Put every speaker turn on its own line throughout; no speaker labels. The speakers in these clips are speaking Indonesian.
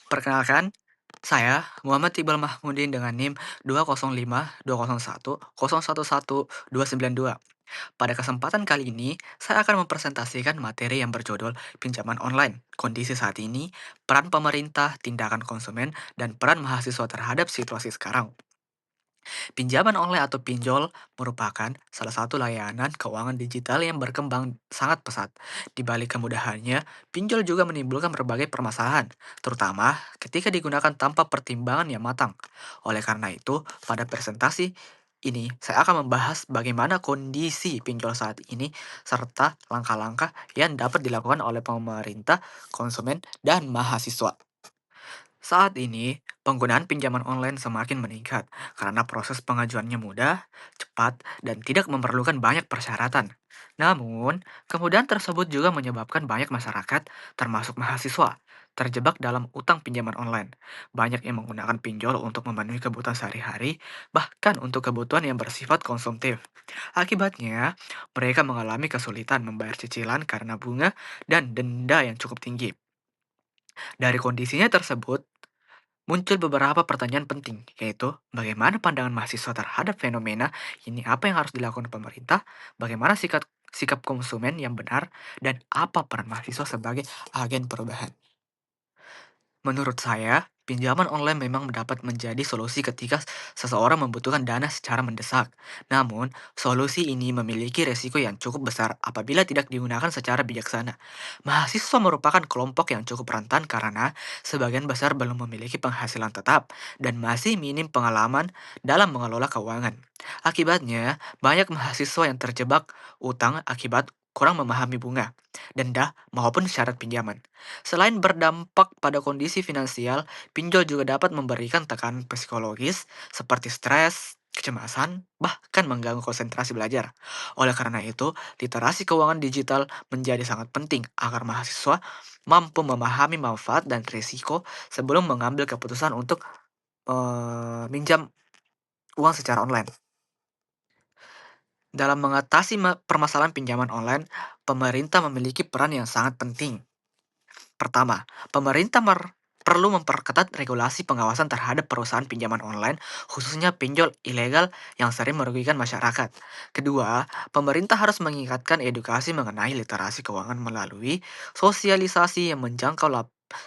Perkenalkan, saya Muhammad Iqbal Mahmudin dengan NIM 2052011011292. Pada kesempatan kali ini, saya akan mempresentasikan materi yang berjudul pinjaman online, kondisi saat ini, peran pemerintah, tindakan konsumen, dan peran mahasiswa terhadap situasi sekarang. Pinjaman online atau pinjol merupakan salah satu layanan keuangan digital yang berkembang sangat pesat. Di balik kemudahannya, pinjol juga menimbulkan berbagai permasalahan, terutama ketika digunakan tanpa pertimbangan yang matang. Oleh karena itu, pada presentasi ini saya akan membahas bagaimana kondisi pinjol saat ini serta langkah-langkah yang dapat dilakukan oleh pemerintah, konsumen, dan mahasiswa. Saat ini, penggunaan pinjaman online semakin meningkat karena proses pengajuannya mudah, cepat, dan tidak memerlukan banyak persyaratan. Namun, kemudahan tersebut juga menyebabkan banyak masyarakat, termasuk mahasiswa, terjebak dalam utang pinjaman online. Banyak yang menggunakan pinjol untuk memenuhi kebutuhan sehari-hari, bahkan untuk kebutuhan yang bersifat konsumtif. Akibatnya, mereka mengalami kesulitan membayar cicilan karena bunga dan denda yang cukup tinggi. Dari kondisinya tersebut, muncul beberapa pertanyaan penting, yaitu bagaimana pandangan mahasiswa terhadap fenomena ini, apa yang harus dilakukan pemerintah, bagaimana sikap konsumen yang benar, dan apa peran mahasiswa sebagai agen perubahan. Menurut saya, pinjaman online memang dapat menjadi solusi ketika seseorang membutuhkan dana secara mendesak. Namun, solusi ini memiliki resiko yang cukup besar apabila tidak digunakan secara bijaksana. Mahasiswa merupakan kelompok yang cukup rentan karena sebagian besar belum memiliki penghasilan tetap dan masih minim pengalaman dalam mengelola keuangan. Akibatnya, banyak mahasiswa yang terjebak utang akibat kurang memahami bunga, denda, maupun syarat pinjaman. Selain berdampak pada kondisi finansial, pinjol juga dapat memberikan tekanan psikologis seperti stres, kecemasan, bahkan mengganggu konsentrasi belajar. Oleh karena itu, literasi keuangan digital menjadi sangat penting agar mahasiswa mampu memahami manfaat dan risiko sebelum mengambil keputusan untuk minjam uang secara online. Dalam mengatasi permasalahan pinjaman online, pemerintah memiliki peran yang sangat penting. Pertama, pemerintah perlu memperketat regulasi pengawasan terhadap perusahaan pinjaman online, khususnya pinjol ilegal yang sering merugikan masyarakat. Kedua, pemerintah harus meningkatkan edukasi mengenai literasi keuangan melalui sosialisasi yang menjangkau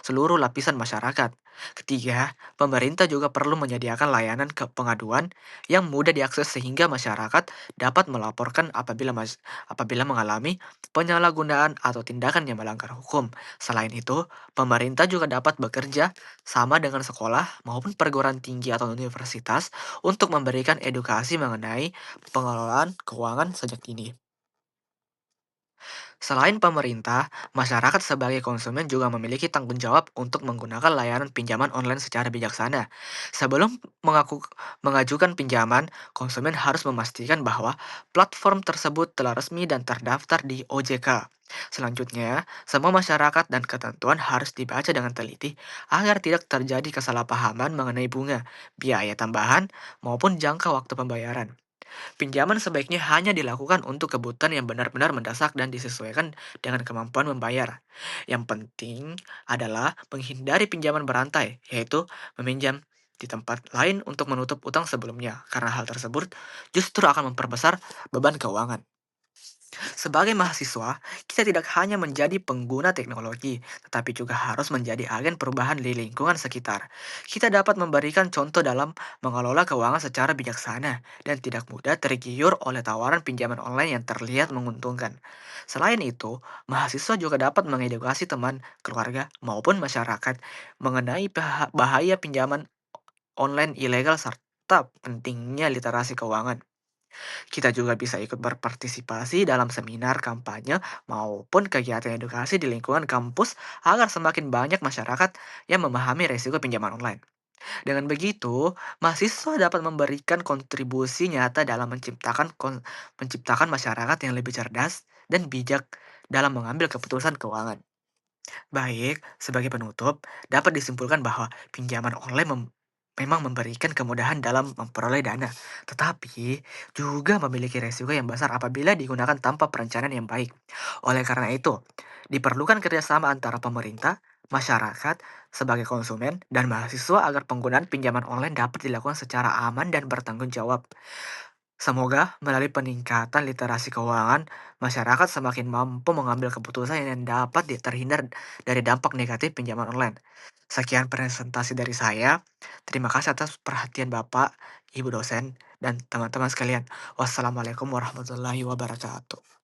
seluruh lapisan masyarakat. Ketiga, pemerintah juga perlu menyediakan layanan pengaduan yang mudah diakses sehingga masyarakat dapat melaporkan apabila mengalami penyalahgunaan atau tindakan yang melanggar hukum. Selain itu, pemerintah juga dapat bekerja sama dengan sekolah maupun perguruan tinggi atau universitas untuk memberikan edukasi mengenai pengelolaan keuangan sejak dini. Selain pemerintah, masyarakat sebagai konsumen juga memiliki tanggung jawab untuk menggunakan layanan pinjaman online secara bijaksana. Sebelum mengajukan pinjaman, konsumen harus memastikan bahwa platform tersebut telah resmi dan terdaftar di OJK. Selanjutnya, semua masyarakat dan ketentuan harus dibaca dengan teliti agar tidak terjadi kesalahpahaman mengenai bunga, biaya tambahan, maupun jangka waktu pembayaran. Pinjaman sebaiknya hanya dilakukan untuk kebutuhan yang benar-benar mendesak dan disesuaikan dengan kemampuan membayar. Yang penting adalah menghindari pinjaman berantai, yaitu meminjam di tempat lain untuk menutup utang sebelumnya, karena hal tersebut justru akan memperbesar beban keuangan. Sebagai mahasiswa, kita tidak hanya menjadi pengguna teknologi, tetapi juga harus menjadi agen perubahan di lingkungan sekitar. Kita dapat memberikan contoh dalam mengelola keuangan secara bijaksana dan tidak mudah tergiur oleh tawaran pinjaman online yang terlihat menguntungkan. Selain itu, mahasiswa juga dapat mengedukasi teman, keluarga, maupun masyarakat mengenai bahaya pinjaman online ilegal serta pentingnya literasi keuangan. Kita juga bisa ikut berpartisipasi dalam seminar kampanye maupun kegiatan edukasi di lingkungan kampus agar semakin banyak masyarakat yang memahami resiko pinjaman online. Dengan begitu, mahasiswa dapat memberikan kontribusi nyata dalam menciptakan masyarakat yang lebih cerdas dan bijak dalam mengambil keputusan keuangan. Baik, sebagai penutup, dapat disimpulkan bahwa pinjaman online memang memberikan kemudahan dalam memperoleh dana, tetapi juga memiliki resiko yang besar apabila digunakan tanpa perencanaan yang baik. Oleh karena itu, diperlukan kerjasama antara pemerintah, masyarakat, sebagai konsumen, dan mahasiswa agar penggunaan pinjaman online dapat dilakukan secara aman dan bertanggung jawab. Semoga melalui peningkatan literasi keuangan, masyarakat semakin mampu mengambil keputusan yang dapat terhindar dari dampak negatif pinjaman online. Sekian presentasi dari saya. Terima kasih atas perhatian Bapak, Ibu dosen, dan teman-teman sekalian. Wassalamualaikum warahmatullahi wabarakatuh.